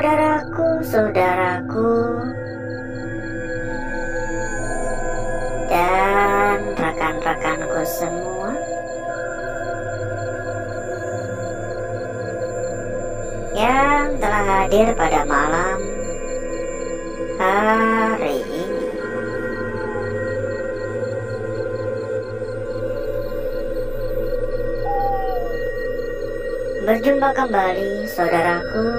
saudaraku, dan rekan-rekanku semua yang telah hadir pada malam hari ini. Berjumpa kembali saudaraku,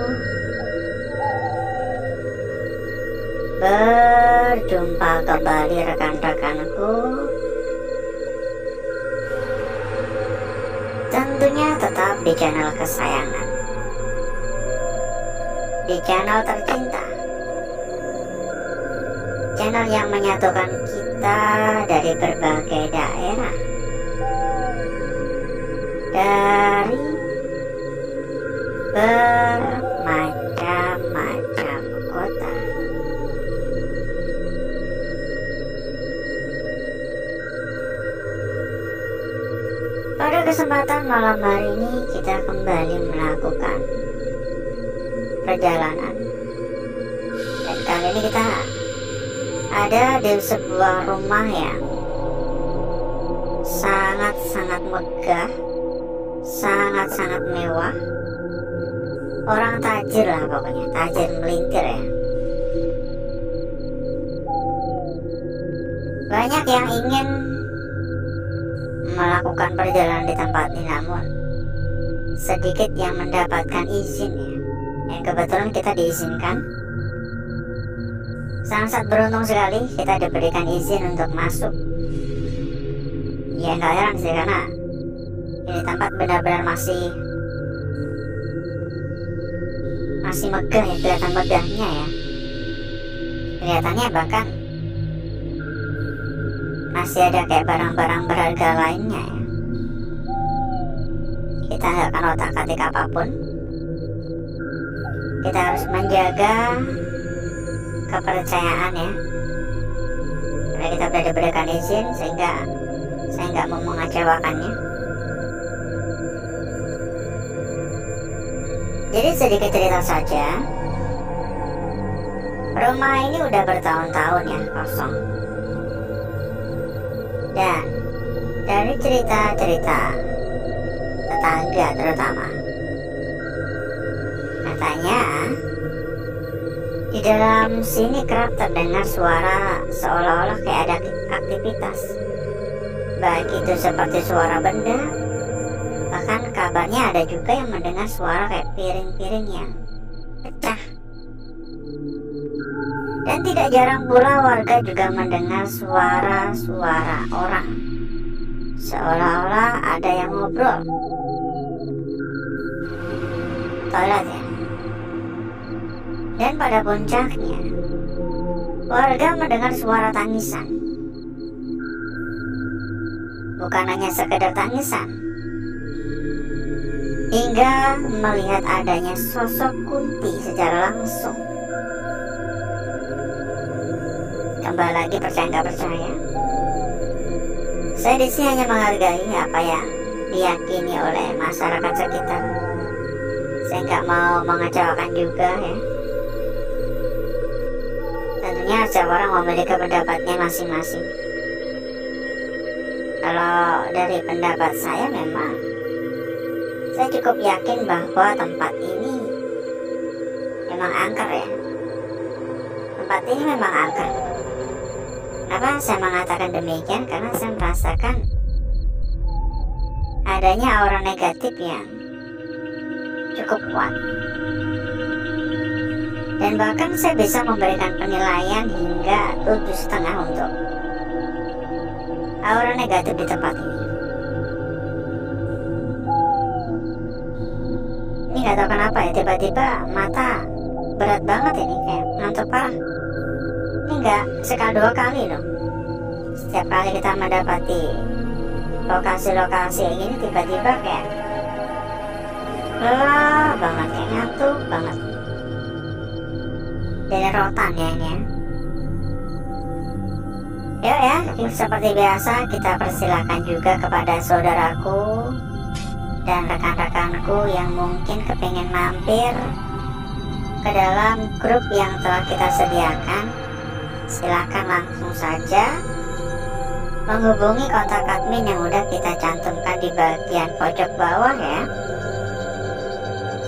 berjumpa kembali rekan-rekanku, tentunya tetap di channel kesayangan, di channel tercinta, channel yang menyatukan kita dari berbagai daerah, dari bermacam-macam kota. Pada kesempatan malam hari ini kita kembali melakukan perjalanan, dan kali ini kita ada di sebuah rumah yang sangat-sangat megah, sangat-sangat mewah. Orang tajir lah pokoknya, tajir melintir ya. Banyak yang ingin melakukan perjalanan di tempat ini, namun sedikit yang mendapatkan izin ya. Yang kebetulan kita diizinkan. Sangat beruntung sekali kita diberikan izin untuk masuk. Ya nggak heran sih, karena ini tempat benar-benar masih megah ya, kelihatan megahnya ya. Kelihatannya bahkan masih ada kayak barang-barang berharga lainnya ya. Kita nggak akan otak-atik apapun. Kita harus menjaga kepercayaan ya. Karena kita sudah diberikan izin, sehingga saya nggak mau mengecewakannya. Jadi sedikit cerita saja, rumah ini udah bertahun-tahun ya kosong. Dan dari cerita-cerita tetangga terutama, katanya di dalam sini kerap terdengar suara seolah-olah kayak ada aktivitas, baik itu seperti suara benda. Bahkan kabarnya ada juga yang mendengar suara kayak piring-piring yang pecah. Dan tidak jarang pula warga juga mendengar suara-suara orang, seolah-olah ada yang ngobrol. Toilet ya. Dan pada puncaknya, warga mendengar suara tangisan. Bukan hanya sekedar tangisan, hingga melihat adanya sosok Kunti secara langsung. Kembali lagi, percaya nggak percaya, saya di sini hanya menghargai apa yang diyakini oleh masyarakat sekitar. Saya nggak mau mengecewakan juga ya. Tentunya setiap orang memiliki pendapatnya masing-masing. Kalau dari pendapat saya, memang saya cukup yakin bahwa tempat ini memang angker ya. Tempat ini memang angker. Kenapa saya mengatakan demikian? Karena saya merasakan adanya aura negatif yang cukup kuat. Dan bahkan saya bisa memberikan penilaian hingga 7,5 untuk aura negatif di tempat ini. Ini nggak tahu kenapa ya, tiba-tiba mata berat banget ini, kayak ngantuk parah. Ini nggak sekali dua kali loh. Setiap kali kita mendapati lokasi-lokasi kayak gini, tiba-tiba kayak lelah banget, kayak ngantuk banget. Dan rotan ya ini ya. Yuk ya, seperti biasa kita persilakan juga kepada saudaraku dan rekan-rekanku yang mungkin kepingin mampir ke dalam grup yang telah kita sediakan, silakan langsung saja menghubungi kontak admin yang udah kita cantumkan di bagian pojok bawah ya.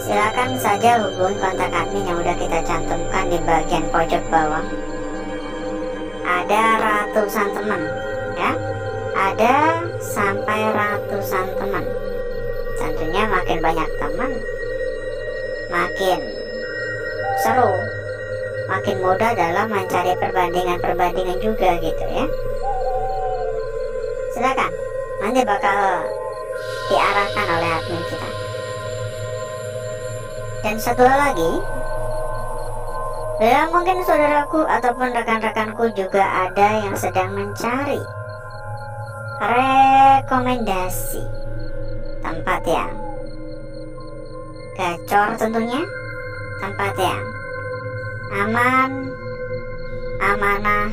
Silakan saja hubungi kontak admin yang udah kita cantumkan di bagian pojok bawah. Ada ratusan teman ya, ada sampai ratusan teman. Tentunya makin banyak teman, makin seru, makin mudah dalam mencari perbandingan juga gitu ya. Silakan, nanti bakal diarahkan oleh admin kita. Dan satu hal lagi, bila mungkin saudaraku ataupun rekan-rekanku juga ada yang sedang mencari rekomendasi tempat yang gacor, tentunya tempat yang aman, amanah,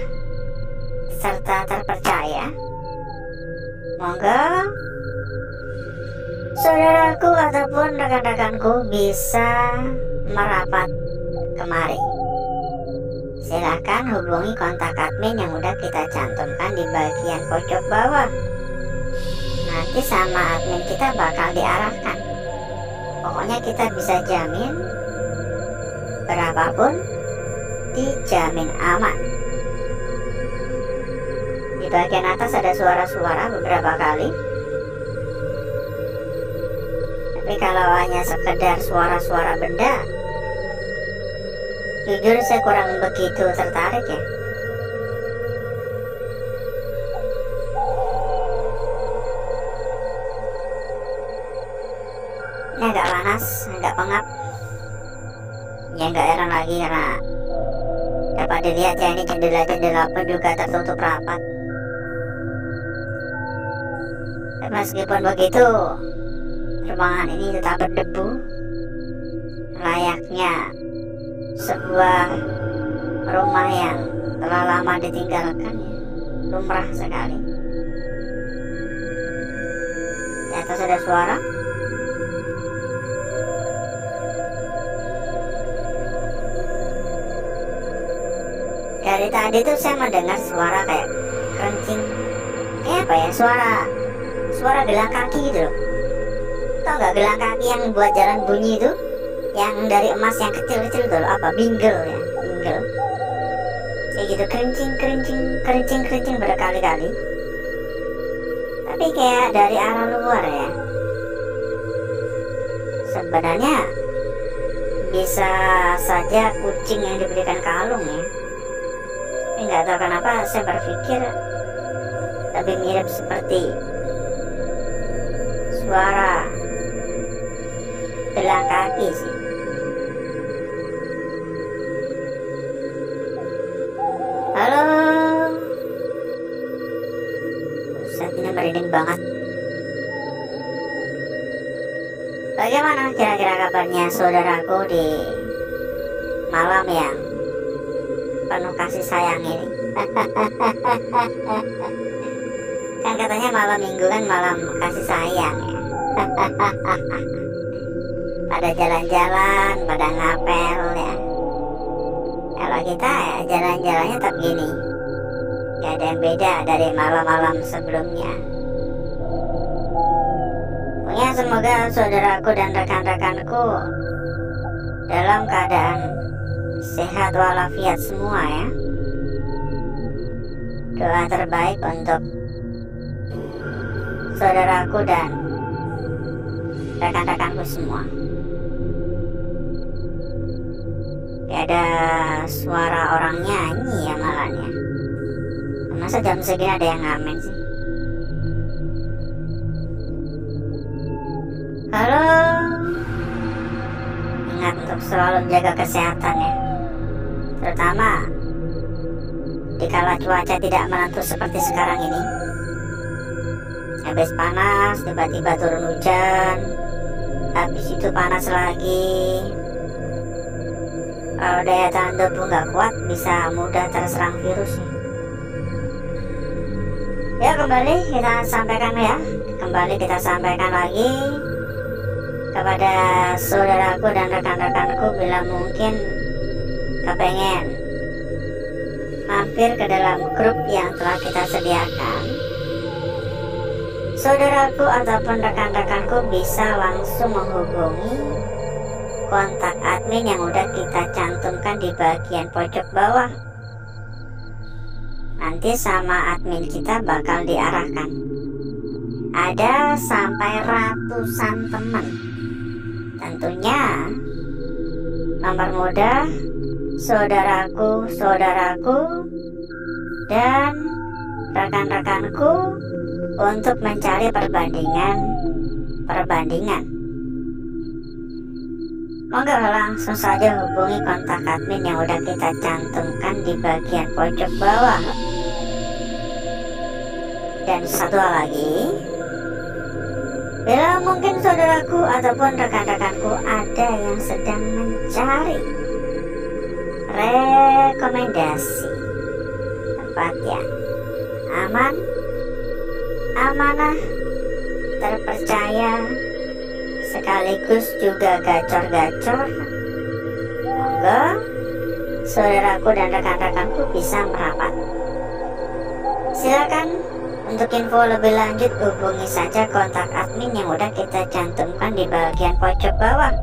serta terpercaya, monggo saudaraku ataupun rekan-rekanku bisa merapat kemari. Silakan hubungi kontak admin yang udah kita cantumkan di bagian pojok bawah. Nanti sama admin kita bakal diarahkan. Pokoknya kita bisa jamin berapapun dijamin aman. Di bagian atas ada suara-suara beberapa kali. Tapi kalau hanya sekedar suara-suara benda, jujur saya kurang begitu tertarik ya. Ini agak panas, agak pengap. Ya nggak heran lagi karena dapat dilihat ya, ini jendela-jendela pun juga tertutup rapat. Dan meskipun begitu, ruangan ini tetap berdebu, layaknya sebuah rumah yang telah lama ditinggalkan ya. Lumrah sekali. Di atas ada suara. Dari tadi tuh saya mendengar suara kayak kerencing, kayak apa ya, suara gelang kaki gitu loh. Tau gak gelang kaki yang buat jalan bunyi itu, yang dari emas yang kecil-kecil tuh, apa, bingle ya, bingle. Kayak gitu, kerencing berkali-kali. Tapi kayak dari arah luar ya. Sebenarnya bisa saja kucing yang diberikan kalung ya. Tapi nggak tahu kenapa saya berpikir lebih mirip seperti suara gelang kaki sih. Halo, saat ini merinding banget. Bagaimana kira-kira kabarnya saudaraku di malam yang penuh kasih sayang ini? Kan katanya malam minggu kan malam kasih sayang ya. Pada jalan-jalan, pada ngapel ya. Kalau kita ya jalan-jalannya tetap gini, gak ada yang beda dari malam-malam sebelumnya. Pokoknya semoga saudaraku dan rekan-rekanku dalam keadaan sehat walafiat semua ya. Doa terbaik untuk saudaraku dan rekan-rekanku semua. Gak ada suara orang nyanyi ya malahnya. Masa jam segini ada yang ngamen sih? Halo, ingat untuk selalu menjaga kesehatan ya, terutama dikala cuaca tidak menentu seperti sekarang ini. Habis panas, tiba-tiba turun hujan, habis itu panas lagi. Kalau daya tahan tubuh nggak kuat, bisa mudah terserang virus ya. Ya, kembali kita sampaikan lagi kepada saudaraku dan rekan-rekanku bila mungkin kepengen mampir ke dalam grup yang telah kita sediakan. Saudaraku ataupun rekan-rekanku bisa langsung menghubungi kontak admin yang udah kita cantumkan di bagian pojok bawah. Nanti sama admin kita bakal diarahkan. Ada sampai ratusan teman. Tentunya mempermudah saudaraku dan rekan-rekanku untuk mencari perbandingan. Monggo langsung saja hubungi kontak admin yang udah kita cantumkan di bagian pojok bawah. Dan satu hal lagi, bila mungkin saudaraku ataupun rekan-rekanku ada yang sedang mencari rekomendasi tempat yang aman, amanah, terpercaya, sekaligus juga gacor-gacor, monggo saudaraku dan rekan-rekanku bisa merapat. Silakan untuk info lebih lanjut hubungi saja kontak admin yang udah kita cantumkan di bagian pojok bawah.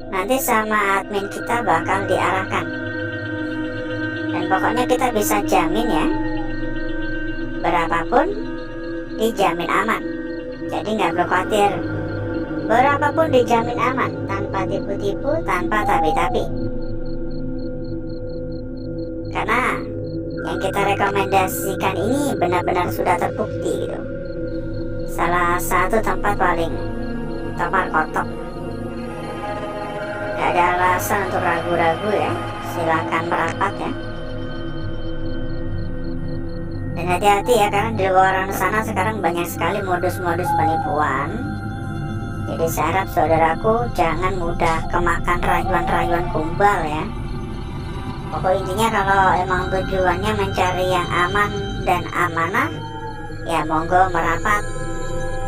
Nanti sama admin kita bakal diarahkan. Dan pokoknya kita bisa jamin ya, berapapun dijamin aman. Jadi nggak perlu khawatir, berapapun dijamin aman, tanpa tipu-tipu, tanpa tapi-tapi. Karena yang kita rekomendasikan ini benar-benar sudah terbukti gitu. Salah satu tempat paling topar kotok. Gak ada alasan untuk ragu-ragu ya. Silakan merapat ya. Dan hati-hati ya, karena di luar sana sekarang banyak sekali modus-modus penipuan. Jadi saya harap saudaraku jangan mudah kemakan rayuan-rayuan kumbal ya. Pokok intinya kalau emang tujuannya mencari yang aman dan amanah, ya monggo merapat.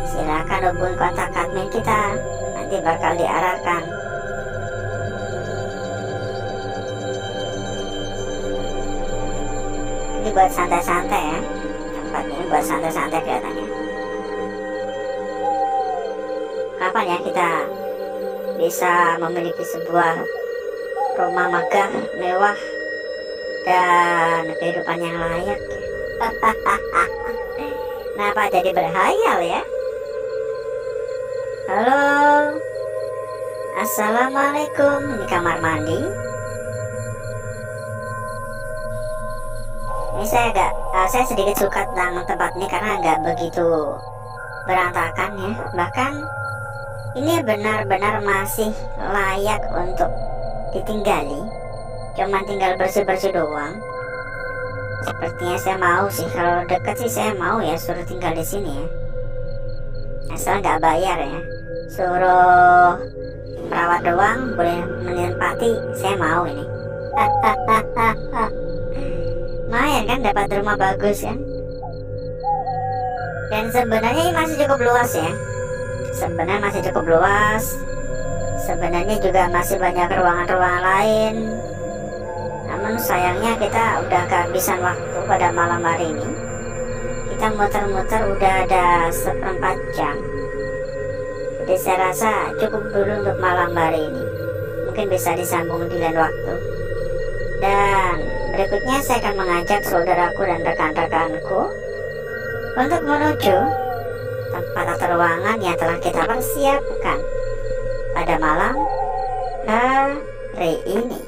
Silakan hubungi kontak admin kita, nanti bakal diarahkan. Ini buat santai-santai ya, tempat ini buat santai-santai kelihatannya. Kapan ya kita bisa memiliki sebuah rumah megah, mewah, dan kehidupan yang layak? Kenapa jadi berhayal ya? Halo, assalamualaikum. Ini kamar mandi. Ini saya sedikit suka tentang tempat ini karena nggak begitu berantakan ya. Bahkan ini benar-benar masih layak untuk ditinggali. Cuma tinggal bersih-bersih doang. Sepertinya saya mau sih, kalau dekat sih saya mau ya suruh tinggal di sini ya. Asal nggak bayar ya. Suruh perawat doang, boleh menempati, saya mau ini. Lumayan kan dapat rumah bagus kan. Dan sebenarnya ini masih cukup luas ya. Sebenarnya masih cukup luas. Sebenarnya juga masih banyak ruangan-ruangan lain. Namun sayangnya kita udah kehabisan waktu pada malam hari ini. Kita muter-muter udah ada 1/4 jam. Jadi saya rasa cukup dulu untuk malam hari ini. Mungkin bisa disambung di lain waktu. Dan berikutnya saya akan mengajak saudaraku dan rekan-rekanku untuk menuju tempat atau ruangan yang telah kita persiapkan pada malam hari ini.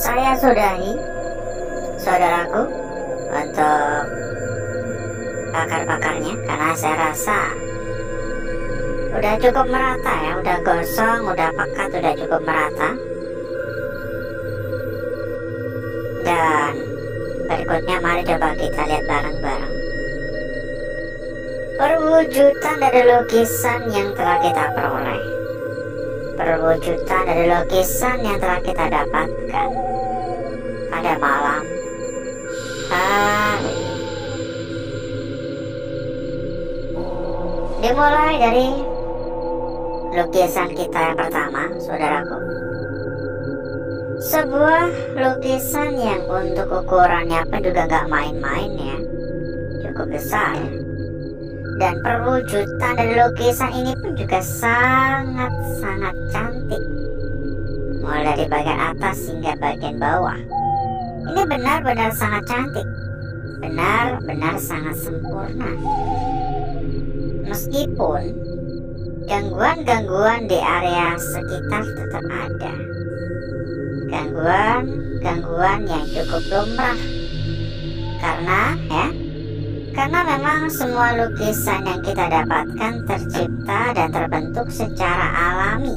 Saya sudahi, saudaraku, untuk bakar-bakarnya, karena saya rasa udah cukup merata ya, udah gosong, udah pekat, udah cukup merata. Dan berikutnya mari coba kita lihat bareng-bareng perwujudan dari lukisan yang telah kita peroleh, perwujudan dari lukisan yang telah kita dapatkan pada malam hari. Dimulai dari lukisan kita yang pertama, saudaraku. Sebuah lukisan yang untuk ukurannya pun juga gak main-main ya, cukup besar. Dan perwujudan dari lukisan ini pun juga sangat-sangat cantik, mulai dari bagian atas hingga bagian bawah. Ini benar-benar sangat cantik, benar-benar sangat sempurna. Meskipun gangguan-gangguan di area sekitar tetap ada, gangguan-gangguan yang cukup lumrah, karena memang semua lukisan yang kita dapatkan tercipta dan terbentuk secara alami.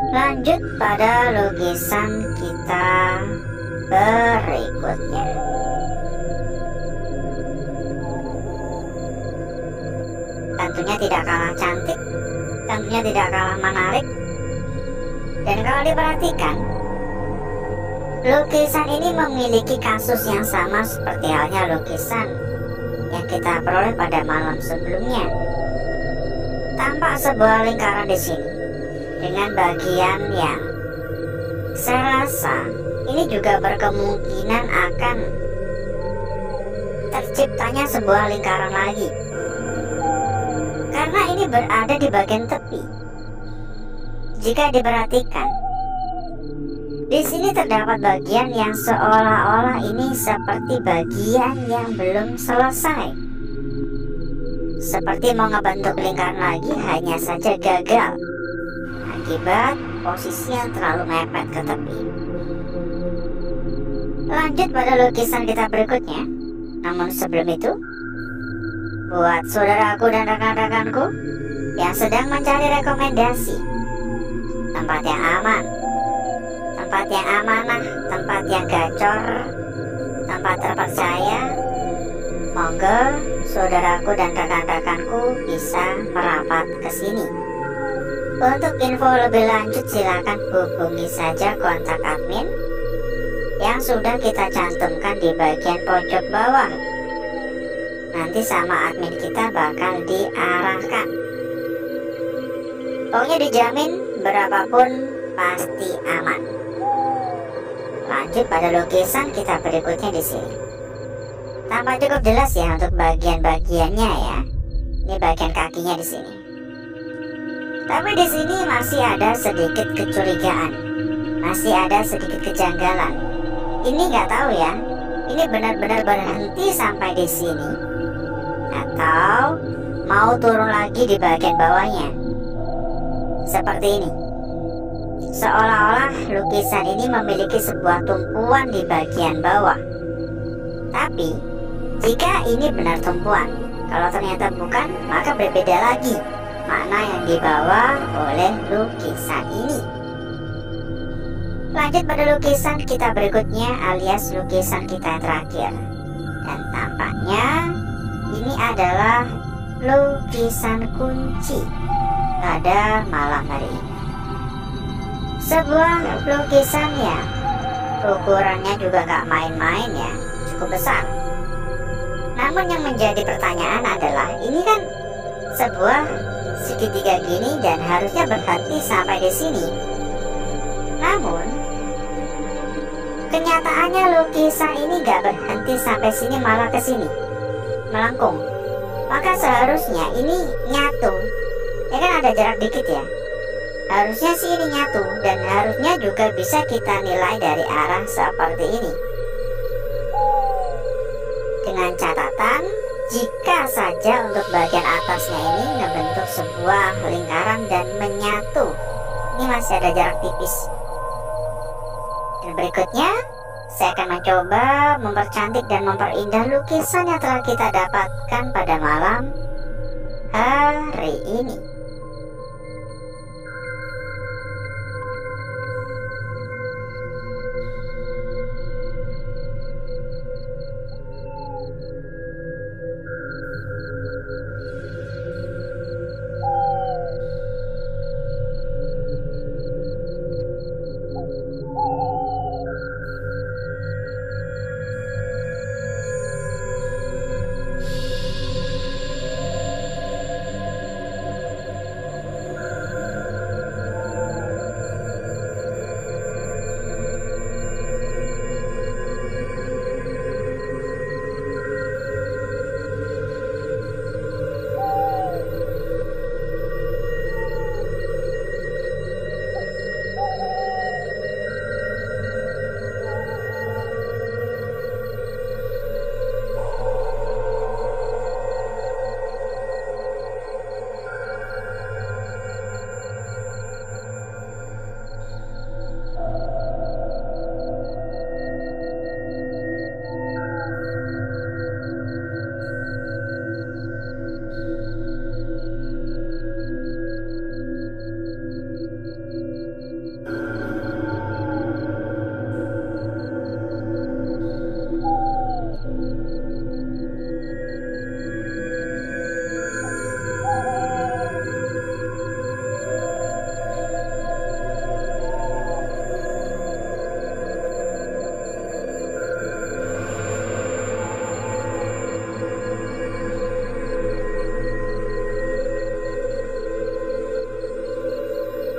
Lanjut pada lukisan kita berikutnya. Tentunya tidak kalah cantik, tentunya tidak kalah menarik. Dan kalau diperhatikan, lukisan ini memiliki kasus yang sama seperti halnya lukisan yang kita peroleh pada malam sebelumnya. Tampak sebuah lingkaran di sini dengan bagian yang saya rasa ini juga berkemungkinan akan terciptanya sebuah lingkaran lagi, karena ini berada di bagian tepi. Jika diperhatikan, di sini terdapat bagian yang seolah-olah ini seperti bagian yang belum selesai, seperti mau ngebentuk lingkaran lagi, hanya saja gagal akibat posisi yang terlalu mepet ke tepi. Lanjut pada lukisan kita berikutnya. Namun sebelum itu, buat saudaraku dan rekan-rekanku yang sedang mencari rekomendasi tempat yang aman, tempat yang amanah, tempat yang gacor, tempat terpercaya. Monggo saudaraku dan rekan-rekanku bisa merapat ke sini. Untuk info lebih lanjut silakan hubungi saja kontak admin yang sudah kita cantumkan di bagian pojok bawah. Nanti sama admin kita bakal diarahkan. Pokoknya dijamin berapapun pasti aman. Lanjut pada lukisan kita berikutnya di sini. Tampak cukup jelas ya untuk bagian-bagiannya ya. Ini bagian kakinya di sini. Tapi di sini masih ada sedikit kecurigaan, masih ada sedikit kejanggalan. Ini nggak tahu ya, ini benar-benar berhenti sampai di sini, atau mau turun lagi di bagian bawahnya. Seperti ini. Seolah-olah lukisan ini memiliki sebuah tumpuan di bagian bawah. Tapi jika ini benar tumpuan, kalau ternyata bukan, maka berbeda lagi makna yang dibawa oleh lukisan ini. Lanjut pada lukisan kita berikutnya, alias lukisan kita yang terakhir. Dan tampaknya ini adalah lukisan kunci pada malam hari ini. Sebuah lukisan yang ukurannya juga gak main-main ya, cukup besar. Namun yang menjadi pertanyaan adalah, ini kan sebuah segitiga gini dan harusnya berhenti sampai di sini. Namun kenyataannya lukisan ini gak berhenti sampai sini, malah ke sini melengkung. Maka seharusnya ini nyatu. Ya kan ada jarak dikit ya. Harusnya sih ini nyatu, dan harusnya juga bisa kita nilai dari arah seperti ini. Dengan catatan, jika saja untuk bagian atasnya ini membentuk sebuah lingkaran dan menyatu, ini masih ada jarak tipis. Dan berikutnya, saya akan mencoba mempercantik dan memperindah lukisan yang telah kita dapatkan pada malam hari ini.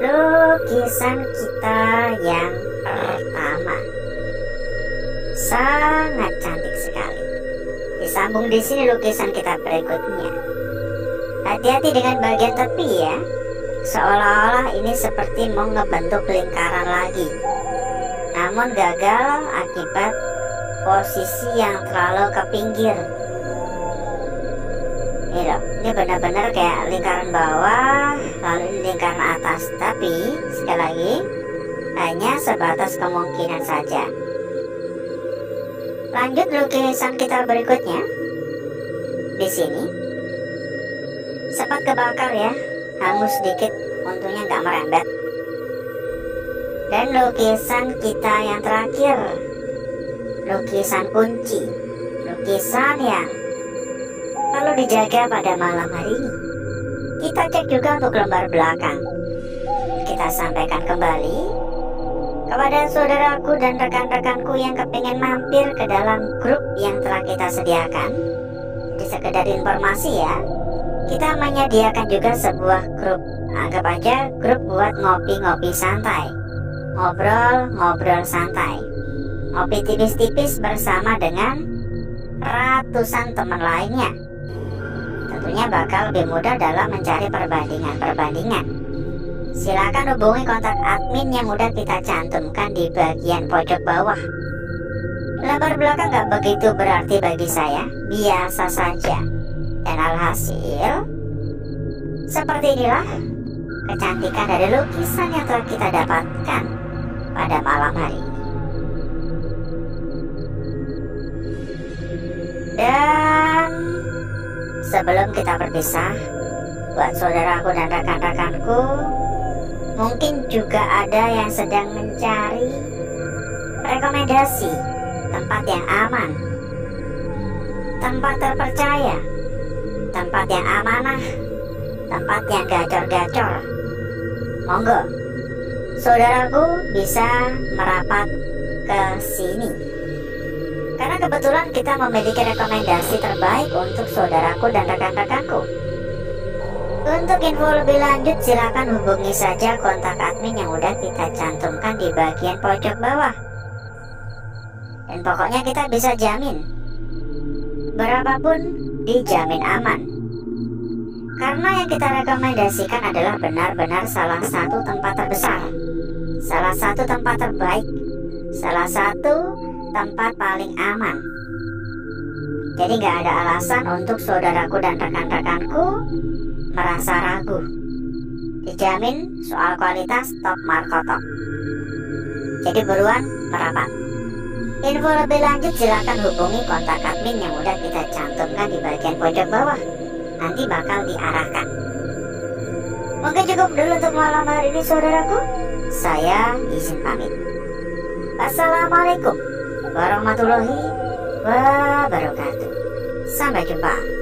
Lukisan kita yang pertama sangat cantik sekali. Disambung di sini lukisan kita berikutnya. Hati-hati dengan bagian tepi ya. Seolah-olah ini seperti mau ngebentuk lingkaran lagi, namun gagal akibat posisi yang terlalu ke pinggir. Ini loh, ini benar-benar kayak lingkaran bawah, lalu ini lingkaran atas. Tapi sekali lagi, hanya sebatas kemungkinan saja. Lanjut lukisan kita berikutnya. Di sini sempat kebakar ya, hangus sedikit, untungnya nggak merembet. Dan lukisan kita yang terakhir, lukisan kunci, lukisan yang perlu dijaga pada malam hari ini. Kita cek juga untuk lembar belakang. Kita sampaikan kembali kepada saudaraku dan rekan-rekanku yang kepingin mampir ke dalam grup yang telah kita sediakan. Jadi sekedar informasi ya, kita menyediakan juga sebuah grup. Anggap aja grup buat ngopi-ngopi santai, ngobrol-ngobrol santai, ngopi tipis-tipis bersama dengan ratusan teman lainnya. Tentunya bakal lebih mudah dalam mencari perbandingan-perbandingan. Silakan hubungi kontak admin yang udah kita cantumkan di bagian pojok bawah. Lembar belakang gak begitu berarti bagi saya, biasa saja. Dan alhasil, seperti inilah kecantikan dari lukisan yang telah kita dapatkan pada malam hari ini. Dan sebelum kita berpisah, buat saudaraku dan rekan-rekanku, mungkin juga ada yang sedang mencari rekomendasi tempat yang aman, tempat terpercaya, tempat yang amanah, tempat yang gacor-gacor. Monggo, saudaraku bisa merapat ke sini. Karena kebetulan kita memiliki rekomendasi terbaik untuk saudaraku dan rekan-rekanku. Untuk info lebih lanjut silakan hubungi saja kontak admin yang udah kita cantumkan di bagian pojok bawah. Dan pokoknya kita bisa jamin, berapapun dijamin aman. Karena yang kita rekomendasikan adalah benar-benar salah satu tempat terbesar, salah satu tempat terbaik, salah satu tempat paling aman. Jadi gak ada alasan untuk saudaraku dan rekan-rekanku merasa ragu. Dijamin soal kualitas top markotop. Jadi buruan merapat. Info lebih lanjut silakan hubungi kontak admin yang udah kita cantumkan di bagian pojok bawah. Nanti bakal diarahkan. Mungkin cukup dulu untuk malam hari ini saudaraku. Saya izin pamit. Assalamualaikum warahmatullahi wabarakatuh. Sampai jumpa.